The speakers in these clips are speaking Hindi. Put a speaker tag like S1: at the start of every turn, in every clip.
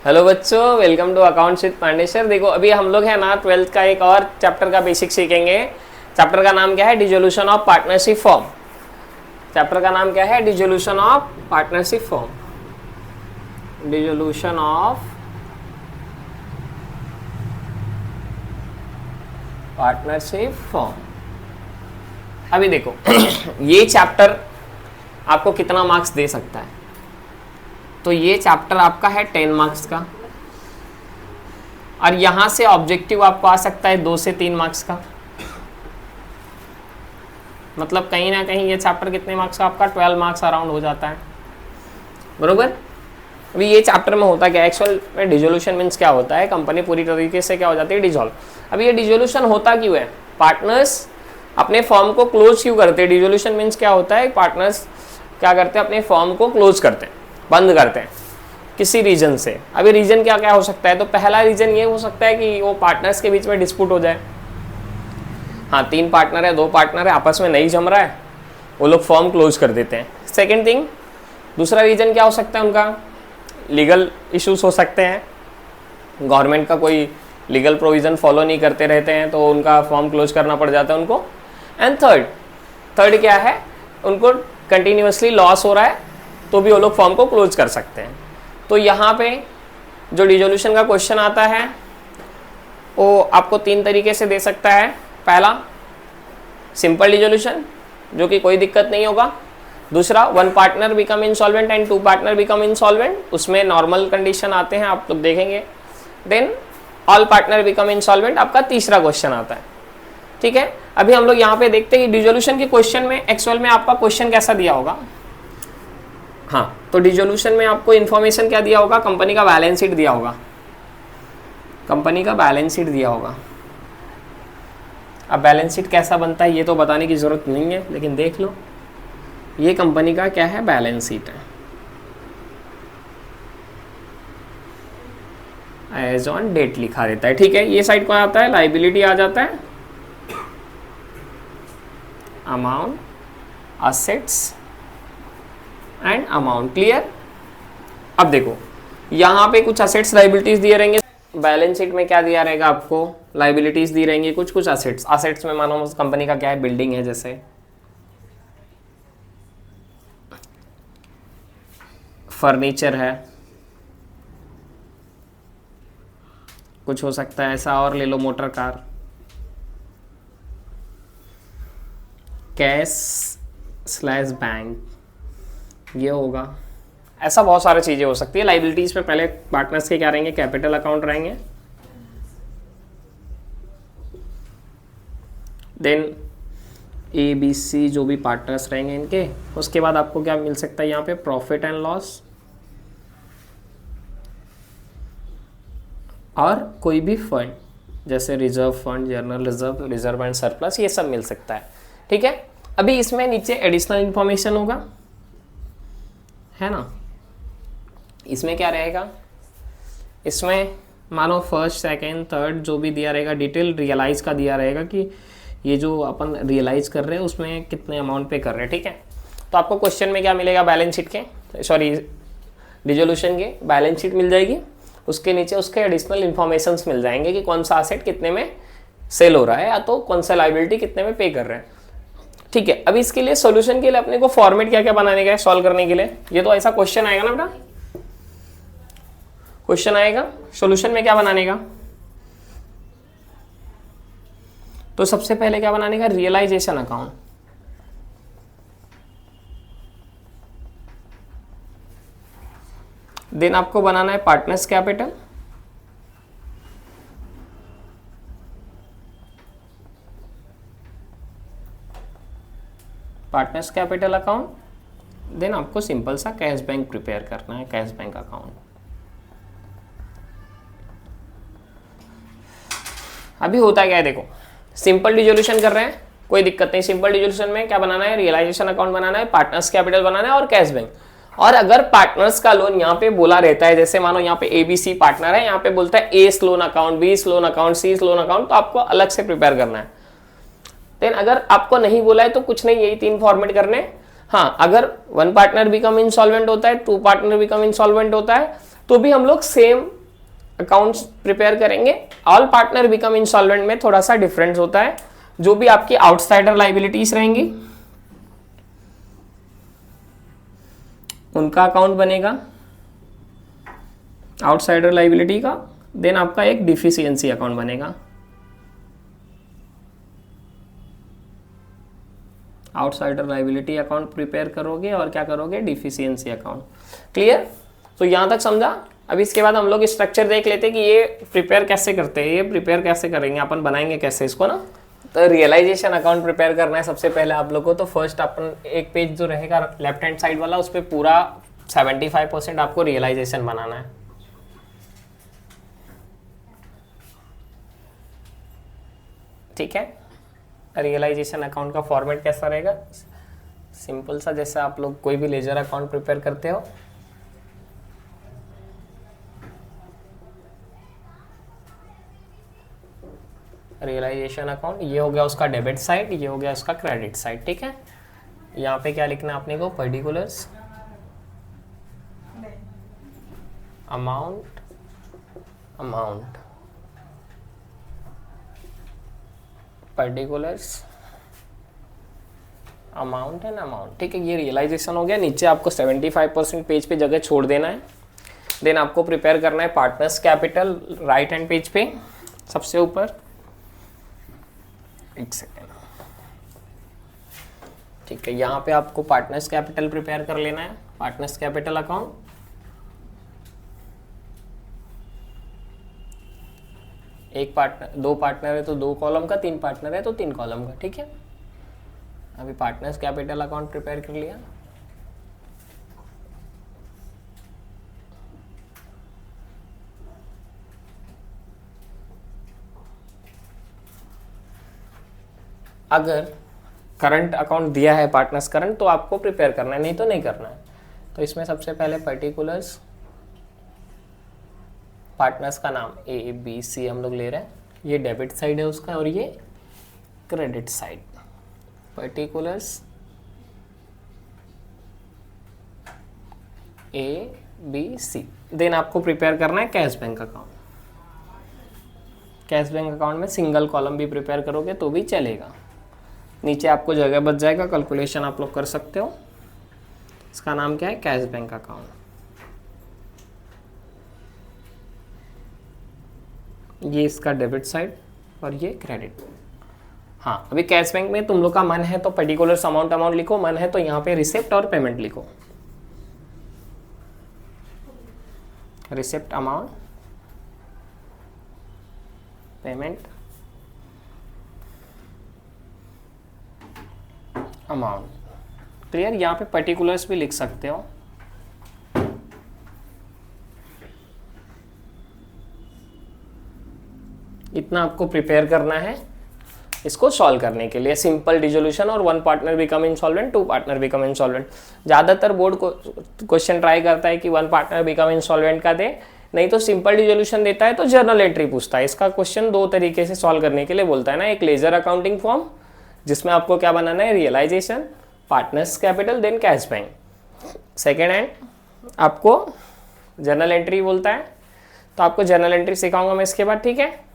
S1: हेलो बच्चों, वेलकम टू अकाउंट्स विद पांडेसर। देखो अभी हम लोग है ना 12th का एक और चैप्टर का बेसिक सीखेंगे। चैप्टर का नाम क्या है? Dissolution of partnership form. Chapter का नाम क्या है? Dissolution of partnership form. Dissolution of partnership form. अभी देखो ये चैप्टर आपको कितना मार्क्स दे सकता है? तो ये चैप्टर आपका है 10 मार्क्स का, और यहां से ऑब्जेक्टिव आपको आ सकता है 2 से 3 मार्क्स का। मतलब कहीं ना कहीं ये चैप्टर कितने मार्क्स का आपका 12 मार्क्स अराउंड हो जाता है, बरोबर। अभी ये चैप्टर में होता क्या है एक्चुअल में? डिसोल्यूशन मीन्स क्या होता है? कंपनी पूरी तरीके से क्या हो जाती है? डिसॉल्व। अभी ये डिसोल्यूशन होता क्यों है? पार्टनर्स अपने फॉर्म को क्लोज क्यों करते हैं? डिसोल्यूशन मीन्स क्या होता है? पार्टनर्स क्या करते हैं? अपने फॉर्म को क्लोज करते हैं, बंद करते हैं किसी रीजन से। अभी रीजन क्या क्या हो सकता है? तो पहला रीजन ये हो सकता है कि वो पार्टनर्स के बीच में डिस्प्यूट हो जाए। हाँ, 3 पार्टनर है, 2 पार्टनर है, आपस में नहीं जम रहा है, वो लोग फॉर्म क्लोज कर देते हैं। सेकेंड थिंग, दूसरा रीजन क्या हो सकता है उनका? लीगल इश्यूज हो सकते हैं, गवर्नमेंट का कोई लीगल प्रोविजन फॉलो नहीं करते रहते हैं तो उनका फॉर्म क्लोज करना पड़ जाता है उनको। एंड थर्ड क्या है? उनको कंटिन्यूसली लॉस हो रहा है तो भी वो लोग फॉर्म को क्लोज कर सकते हैं। तो यहाँ पे जो डिसोल्यूशन का क्वेश्चन आता है वो आपको 3 तरीके से दे सकता है। पहला, सिंपल डिसोल्यूशन, जो कि कोई दिक्कत नहीं होगा। दूसरा, 1 partner become insolvent and 2 partner become insolvent, उसमें नॉर्मल कंडीशन आते हैं, आप लोग देखेंगे। Then all partner become insolvent, आपका तीसरा क्वेश्चन आता है। ठीक है, अभी हम लोग यहाँ पे देखते हैं कि डिसोल्यूशन के क्वेश्चन में एक्चुअल में आपका क्वेश्चन कैसा दिया होगा। हाँ, तो डिसोल्यूशन में आपको इन्फॉर्मेशन क्या दिया होगा? कंपनी का बैलेंस शीट दिया होगा। कंपनी का बैलेंस शीट दिया होगा। अब बैलेंस शीट कैसा बनता है ये तो बताने की जरूरत नहीं है, लेकिन देख लो, ये कंपनी का क्या है? बैलेंस शीट है, एज ऑन डेट लिखा रहता है। ठीक है, ये साइड कौन आता है? लाइबिलिटी आ जाता है, amount, assets and amount. Clear? अब देखो यहाँ पे कुछ असेट्स लाइबिलिटीज दिए रहेंगे, बैलेंस शीट में क्या दिया रहेगा आपको? लाइबिलिटीज दी रहेंगी, कुछ असेट्स। असेट्स में मानो उस कंपनी का क्या है? बिल्डिंग है, जैसे फर्नीचर है, कुछ हो सकता है ऐसा, और ले लो motor car, cash slash bank, ये होगा। ऐसा बहुत सारी चीजें हो सकती है। लाइबिलिटीज पे पहले पार्टनर्स के क्या रहेंगे? कैपिटल अकाउंट रहेंगे। देन ABC जो भी पार्टनर्स रहेंगे इनके, उसके बाद आपको क्या मिल सकता है यहाँ पे? प्रॉफिट एंड लॉस, और कोई भी फंड जैसे reserve fund, journal reserve, reserve and surplus, ये सब मिल सकता है। ठीक है, अभी इसमें नीचे एडिशनल इंफॉर्मेशन होगा, है ना। इसमें क्या रहेगा? इसमें मानो फर्स्ट, सेकंड, थर्ड जो भी दिया रहेगा, डिटेल रियलाइज का दिया रहेगा कि ये जो अपन रियलाइज कर रहे हैं उसमें कितने अमाउंट पे कर रहे हैं। ठीक है, तो आपको क्वेश्चन में क्या मिलेगा? बैलेंस शीट के, सॉरी डिसोल्यूशन के बैलेंस शीट मिल जाएगी, उसके नीचे उसके एडिशनल इन्फॉर्मेशंस मिल जाएंगे कि कौन सा असेट कितने में सेल हो रहा है, या तो कौन सा लाइबिलिटी कितने में पे कर रहे हैं। ठीक है, अभी इसके लिए सॉल्यूशन के लिए अपने को फॉर्मेट क्या क्या बनाने का है सॉल्व करने के लिए? ये तो ऐसा क्वेश्चन आएगा ना बेटा, क्वेश्चन आएगा सॉल्यूशन में क्या बनाने का? तो सबसे पहले क्या बनाने का? Realisation account. देन आपको बनाना है partners capital, partners capital account. Then आपको सिंपल सा कैश बैंक प्रिपेयर करना है, कैश बैंक अकाउंट। अभी होता क्या है देखो, सिंपल डिसोल्यूशन कर रहे हैं, कोई दिक्कत नहीं। सिंपल डिसोल्यूशन में क्या बनाना है? रियलाइजेशन अकाउंट बनाना है, पार्टनर्स कैपिटल बनाना है और कैश बैंक। और अगर पार्टनर्स का लोन यहाँ पे बोला रहता है, जैसे मानो यहाँ पे ABC पार्टनर है, यहाँ पे बोलता है A loan account, B loan account, C loan account, तो आपको अलग से प्रिपेयर करना है। देन अगर आपको नहीं बोला है तो कुछ नहीं, यही 3 फॉर्मेट करने। हाँ, अगर 1 पार्टनर बिकम इंसॉल्वेंट होता है, 2 पार्टनर बिकम इंसॉल्वेंट होता है, तो भी हम लोग सेम अकाउंट्स प्रिपेयर करेंगे। ऑल पार्टनर बिकम इंसॉल्वेंट में थोड़ा सा डिफरेंस होता है, जो भी आपकी आउटसाइडर लाइबिलिटीज रहेंगी उनका अकाउंट बनेगा आउटसाइडर लाइबिलिटी का, देन आपका एक डिफिशियंसी अकाउंट बनेगा। आउटसाइडर लाइबिलिटी अकाउंट प्रिपेयर करोगे और क्या करोगे, डिफिशियंसी अकाउंट। क्लियर? तो यहां तक समझा। अब इसके बाद हम लोग स्ट्रक्चर देख लेते हैं कि ये प्रिपेयर कैसे करते हैं, ये प्रिपेयर कैसे करेंगे, अपन बनाएंगे कैसे इसको ना। तो रियलाइजेशन अकाउंट प्रिपेयर करना है सबसे पहले आप लोग को। तो फर्स्ट अपन एक पेज जो रहेगा लेफ्ट हैंड साइड वाला, उस पर पूरा 75% आपको रियलाइजेशन बनाना है। ठीक है, रियलाइजेशन अकाउंट का फॉर्मेट कैसा रहेगा, सिंपल सा, जैसे आप लोग कोई भी लेजर अकाउंट प्रिपेयर करते हो। रियलाइजेशन अकाउंट, ये हो गया उसका डेबिट साइड, ये हो गया उसका क्रेडिट साइड। ठीक है, यहाँ पे क्या लिखना है अपने को, particulars amount particulars amount and amount. ठीक है, ये रियलाइजेशन हो गया। नीचे आपको 75% पेज पे जगह छोड़ देना है। देन आपको प्रिपेयर करना है partners capital, right hand page पे सबसे ऊपर। एक सेकेंड, ठीक है, यहाँ पे आपको पार्टनर्स कैपिटल प्रिपेयर कर लेना है, पार्टनर्स कैपिटल अकाउंट। एक पार्टनर, दो पार्टनर है तो 2 कॉलम का, 3 पार्टनर है तो 3 कॉलम का। ठीक है, अभी पार्टनर्स कैपिटल अकाउंट प्रिपेयर कर लिया। अगर करंट अकाउंट दिया है पार्टनर्स करंट, तो आपको प्रिपेयर करना है, नहीं तो नहीं करना है। तो इसमें सबसे पहले पर्टिकुलर्स, पार्टनर्स का नाम ABC हम लोग ले रहे हैं, ये डेबिट साइड है उसका और ये credit side. Particulars ABC। Then आपको प्रिपेयर करना है cash bank account. Cash bank account में सिंगल कॉलम भी प्रिपेयर करोगे तो भी चलेगा, नीचे आपको जगह बच जाएगा, कैलकुलेशन आप लोग कर सकते हो। इसका नाम क्या है, कैश बैंक अकाउंट। ये इसका डेबिट साइड और ये क्रेडिट। हाँ, अभी कैश बैंक में तुम लोग का मन है तो पर्टिकुलर अमाउंट लिखो, मन है तो यहाँ पे रिसिप्ट और पेमेंट लिखो। Receipt amount, payment amount. Clear? यहाँ पे पर्टिकुलर्स भी लिख सकते हो। इतना आपको प्रिपेयर करना है इसको सॉल्व करने के लिए। सिंपल डिसोल्यूशन और 1 partner become insolvent, 2 partner become insolvent. ज़्यादातर बोर्ड को क्वेश्चन ट्राई करता है कि 1 पार्टनर बिकम इंसॉल्वेंट का दे, नहीं तो सिंपल डिसोल्यूशन देता है तो जर्नल एंट्री पूछता है। इसका क्वेश्चन 2 तरीके से सॉल्व करने के लिए बोलता है ना, एक लेजर अकाउंटिंग फॉर्म जिसमें आपको क्या बनाना है, realisation, partners capital, then cash bank. Second hand आपको जर्नल एंट्री बोलता है, तो आपको जर्नल एंट्री सिखाऊंगा मैं इसके बाद। ठीक है,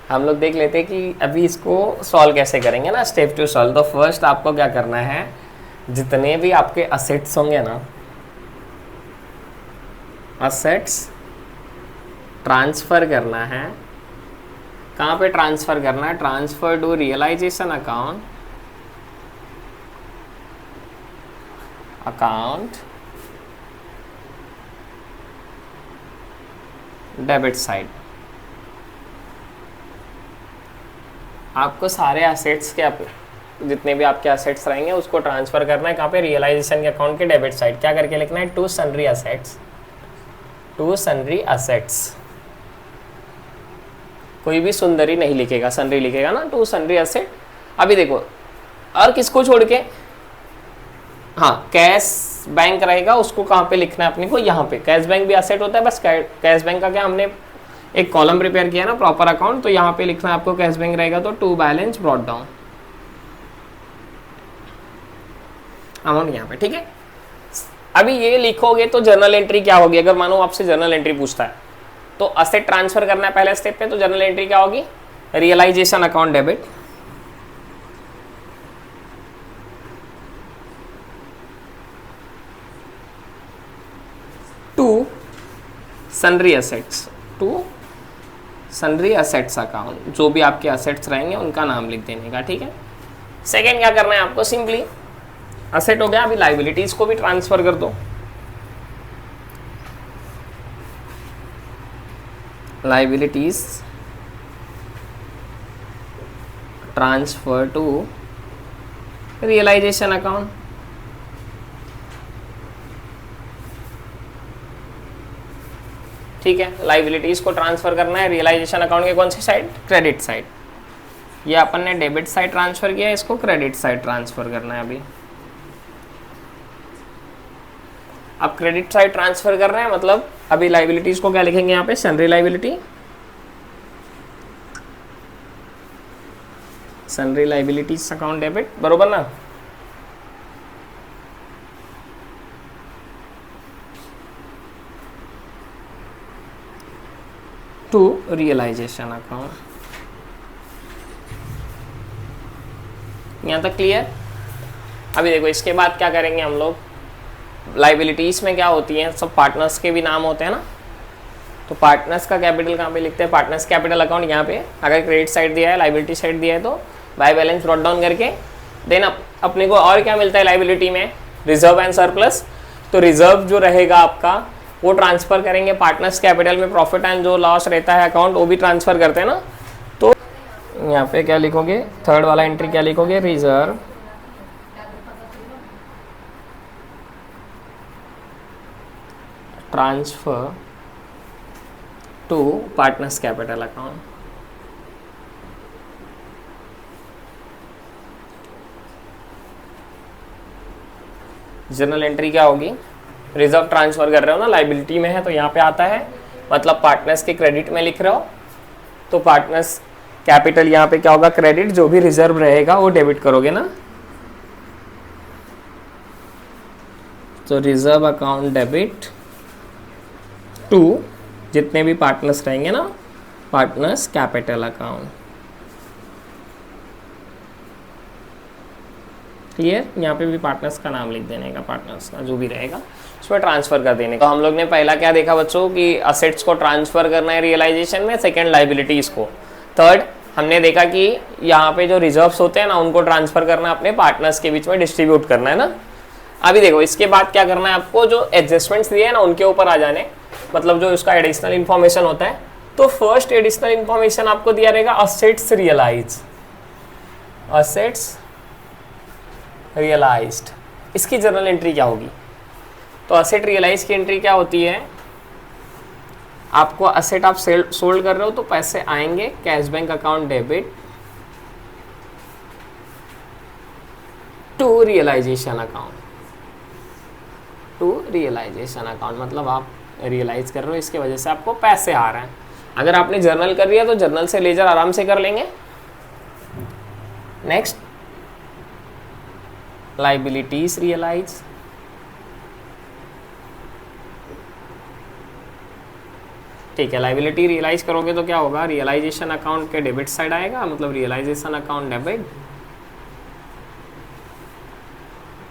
S1: हम लोग देख लेते हैं कि अभी इसको सॉल्व कैसे करेंगे ना, स्टेप टू सॉल्व। तो फर्स्ट आपको क्या करना है, जितने भी आपके असेट्स होंगे ना, असेट्स ट्रांसफर करना है। कहाँ पे ट्रांसफर करना है, transfer to realisation account, debit side. आपको सारे असेट्स के जितने भी आपके असेट्स रहेंगे उसको ट्रांसफर करना है। कहाँ पे, रियलाइजेशन के अकाउंट के डेबिट साइड। क्या करके लिखना है, टू सन्ड्री असेट्स। कोई भी सुंदरी नहीं लिखेगा, सन्ड्री लिखेगा ना, टू सन्ड्री असेट। अभी देखो, और किसको छोड़ के, हाँ, कैश बैंक रहेगा, उसको कहाँ पे लिखना है अपने को, यहाँ पे। कैश बैंक भी असेट होता है, बस कैश बैंक का क्या, हमने एक कॉलम प्रिपेयर किया ना, प्रॉपर अकाउंट, तो यहाँ पे लिखना है आपको कैश बैंक रहेगा, तो to balance brought down amount यहाँ पे। ठीक है, अभी ये लिखोगे तो जर्नल एंट्री क्या होगी, अगर मानो आपसे जर्नल एंट्री पूछता है तो असेट ट्रांसफर करना है पहले स्टेप पे, तो जर्नल एंट्री क्या होगी, realisation account debit to sundry assets, to sundry assets account, जो भी आपके असेट्स रहेंगे उनका नाम लिख देने का, ठीक है। सेकेंड क्या करना है आपको, सिंपली असेट हो गया, अभी लाइबिलिटीज को भी ट्रांसफर कर दो, liabilities transfer to realisation account, ठीक है। लाइबिलिटीज को ट्रांसफर करना है रियलाइजेशन अकाउंट के कौन सी साइड, क्रेडिट साइड। ये अपन ने डेबिट साइड ट्रांसफर किया, इसको क्रेडिट साइड ट्रांसफर करना है अभी। अब क्रेडिट साइड ट्रांसफर कर रहे हैं, मतलब अभी लाइबिलिटीज को क्या लिखेंगे यहाँ पे, sundry liability, sundry liabilities account debit, बरोबर ना। टू रियलाइजेशन अकाउंट, यहाँ तक क्लियर। अभी देखो इसके बाद क्या करेंगे हम लोग, लाइबिलिटीज में क्या होती हैं, सब पार्टनर्स के भी नाम होते हैं ना, तो पार्टनर्स का कैपिटल कहाँ पे लिखते हैं, पार्टनर्स कैपिटल अकाउंट यहाँ पे, अगर क्रेडिट साइड दिया है, लाइबिलिटी साइड दिया है तो बाय बैलेंस ब्रॉट डाउन करके देन अपने को और क्या मिलता है लाइबिलिटी में, रिजर्व एंड सरप्लस। तो रिजर्व जो रहेगा आपका वो ट्रांसफर करेंगे पार्टनर्स कैपिटल में, प्रॉफिट एंड जो लॉस रहता है अकाउंट वो भी ट्रांसफर करते हैं ना। तो यहाँ पे क्या लिखोगे, थर्ड वाला एंट्री क्या लिखोगे, reserve transfer to partners capital account. Journal entry क्या होगी, रिजर्व ट्रांसफर कर रहे हो ना, लाइबिलिटी में है तो यहाँ पे आता है, मतलब पार्टनर्स के क्रेडिट में लिख रहे हो तो पार्टनर्स कैपिटल यहाँ पे क्या होगा, क्रेडिट, जो भी रिजर्व रहेगा वो डेबिट करोगे ना, तो रिजर्व अकाउंट डेबिट टू जितने भी पार्टनर्स रहेंगे ना, पार्टनर्स कैपिटल अकाउंट, क्लियर। यहाँ पे भी पार्टनर्स का नाम लिख देने का, पार्टनर्स का जो भी रहेगा उसमें ट्रांसफर कर देने का। तो हम लोग ने पहला क्या देखा बच्चों कि असेट्स को ट्रांसफर करना है रियलाइजेशन में, सेकंड लाइबिलिटीज को, थर्ड हमने देखा कि यहाँ पे जो रिजर्व्स होते हैं ना उनको ट्रांसफर करना, अपने पार्टनर्स के बीच में डिस्ट्रीब्यूट करना है ना। अभी देखो इसके बाद क्या करना है आपको, जो एडजस्टमेंट्स दिए हैं ना उनके ऊपर आ जाने, मतलब जो उसका एडिशनल इन्फॉर्मेशन होता है। तो फर्स्ट एडिशनल इन्फॉर्मेशन आपको दिया रहेगा असेट्स रियलाइज, असेट्स रियलाइज्ड, इसकी जर्नल एंट्री क्या होगी। तो असेट रियलाइज की एंट्री क्या होती है, आपको असेट आप सोल्ड कर रहे हो तो पैसे आएंगे, cash bank account debit to realisation account, to realisation account, मतलब आप रियलाइज कर रहे हो, इसके वजह से आपको पैसे आ रहे हैं। अगर आपने जर्नल कर लिया तो जर्नल से लेजर आराम से कर लेंगे। नेक्स्ट लाइबिलिटीज रियलाइज, ठीक है। लाइबिलिटी रियलाइज करोगे तो क्या होगा, रियलाइजेशन अकाउंट के डेबिट साइड आएगा, मतलब realisation account debit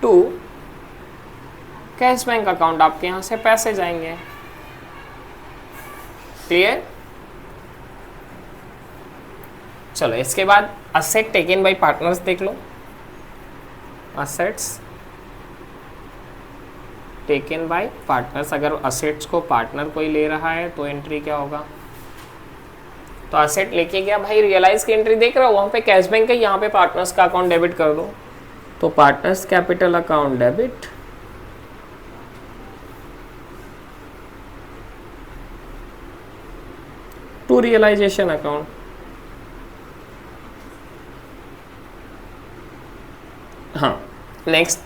S1: to cash bank account, आपके यहां से पैसे जाएंगे, क्लियर। चलो इसके बाद असेट टेकन बाय पार्टनर्स देख लो, असेट्स टेकन बाय पार्टनर्स, अगर असेट्स को पार्टनर कोई ले रहा है तो एंट्री क्या होगा, तो असेट लेके गया भाई, रियलाइज की एंट्री देख रहा हो, वहां पे कैश बैंक है, यहाँ पे पार्टनर्स का अकाउंट डेबिट कर दो, तो partners capital account debit to realisation account. हाँ, next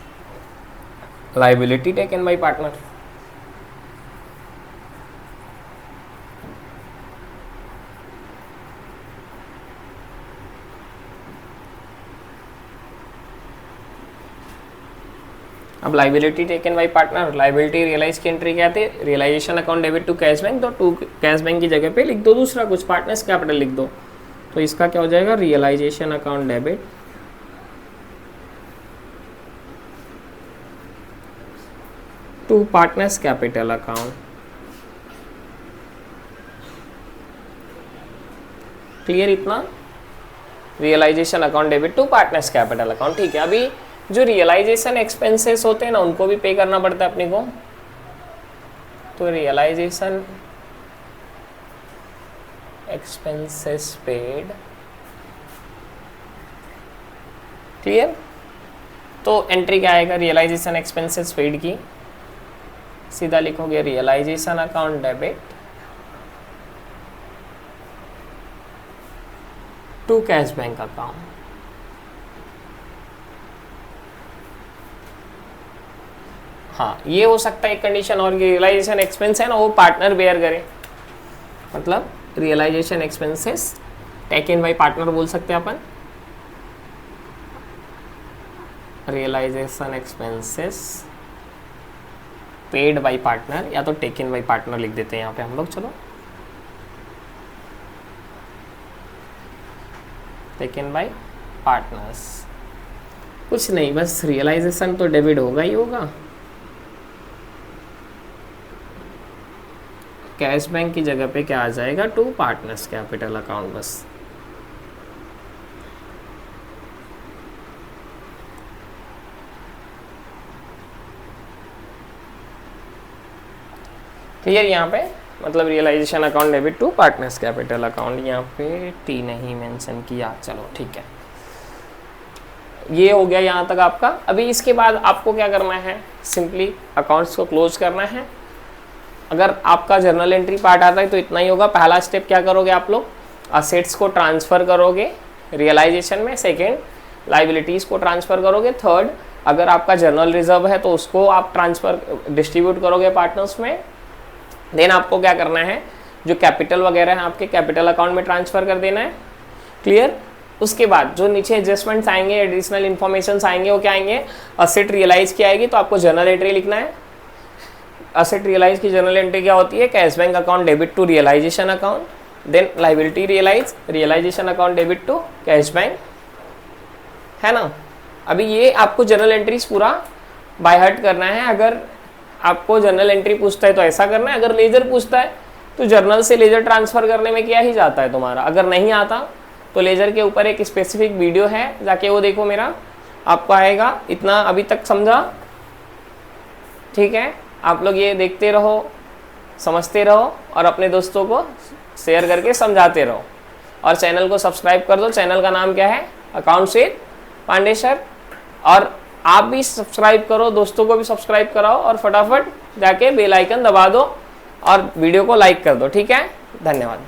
S1: liability taken by partner, अब liability taken by partner, liability realise की एंट्री क्या थी, realisation account debit to cash bank, तो टू कैश बैंक की जगह पे लिख दो दूसरा कुछ, पार्टनर्स कैपिटल लिख दो, तो इसका क्या हो जाएगा, realisation account debit to partners capital account. Clear इतना, realisation account debit to partners capital account. ठीक है, अभी जो रियलाइजेशन एक्सपेंसेस होते हैं ना उनको भी पे करना पड़ता है अपने को, तो रियलाइजेशन एक्सपेंसेस पेड। क्लियर, तो एंट्री क्या आएगा रियलाइजेशन एक्सपेंसेस पेड की, सीधा लिखोगे realisation account debit to cash bank account. हाँ, ये हो सकता है एक कंडीशन, और रियलाइजेशन एक्सपेंस है ना वो पार्टनर बेयर करे, मतलब realisation expenses taken by partner बोल सकते हैं अपन, realisation expenses paid by partner, या तो टेकन बाय पार्टनर लिख देते हैं यहाँ पे हम लोग। चलो, टेकन बाय पार्टनर्स, कुछ नहीं, बस रियलाइजेशन तो डेबिट होगा ही होगा, कैश बैंक की जगह पे क्या आ जाएगा, टू पार्टनर्स कैपिटल अकाउंट बस। क्लियर यहाँ पे, मतलब realisation account debit to partners capital account, यहाँ पे टी नहीं मेंशन किया, चलो ठीक है, ये हो गया यहाँ तक आपका। अभी इसके बाद आपको क्या करना है, सिंपली अकाउंट्स को क्लोज करना है। अगर आपका जर्नल एंट्री पार्ट आता है तो इतना ही होगा। पहला स्टेप क्या करोगे आप लोग, असेट्स को ट्रांसफ़र करोगे रियलाइजेशन में, सेकेंड लाइबिलिटीज़ को ट्रांसफ़र करोगे, थर्ड अगर आपका जर्नल रिजर्व है तो उसको आप ट्रांसफ़र डिस्ट्रीब्यूट करोगे पार्टनर्स में। देन आपको क्या करना है, जो कैपिटल वगैरह है आपके कैपिटल अकाउंट में ट्रांसफ़र कर देना है। क्लियर, उसके बाद जो नीचे एडजस्टमेंट्स आएंगे, एडिशनल इन्फॉर्मेशन आएंगे, वो क्या आएंगे, असेट रियलाइज की आएगी, तो आपको जर्नल एंट्री लिखना है। असेट रियलाइज की जर्नल एंट्री क्या होती है, cash bank account debit to realisation account, then liability realise, realisation account debit to cash bank, है ना। अभी ये आपको जर्नल एंट्रीज पूरा बाय हार्ट करना है। अगर आपको जर्नल एंट्री पूछता है तो ऐसा करना है, अगर लेजर पूछता है तो जर्नल से लेजर ट्रांसफ़र करने में क्या ही जाता है तुम्हारा। अगर नहीं आता तो लेजर के ऊपर एक स्पेसिफिक वीडियो है, जाके वो देखो मेरा, आपको आएगा। इतना अभी तक समझा, ठीक है। आप लोग ये देखते रहो, समझते रहो और अपने दोस्तों को शेयर करके समझाते रहो, और चैनल को सब्सक्राइब कर दो। चैनल का नाम क्या है, अकाउंट्स विद पांडे सर। और आप भी सब्सक्राइब करो, दोस्तों को भी सब्सक्राइब कराओ, और फटाफट जाके बेल आइकन दबा दो और वीडियो को लाइक कर दो, ठीक है। धन्यवाद।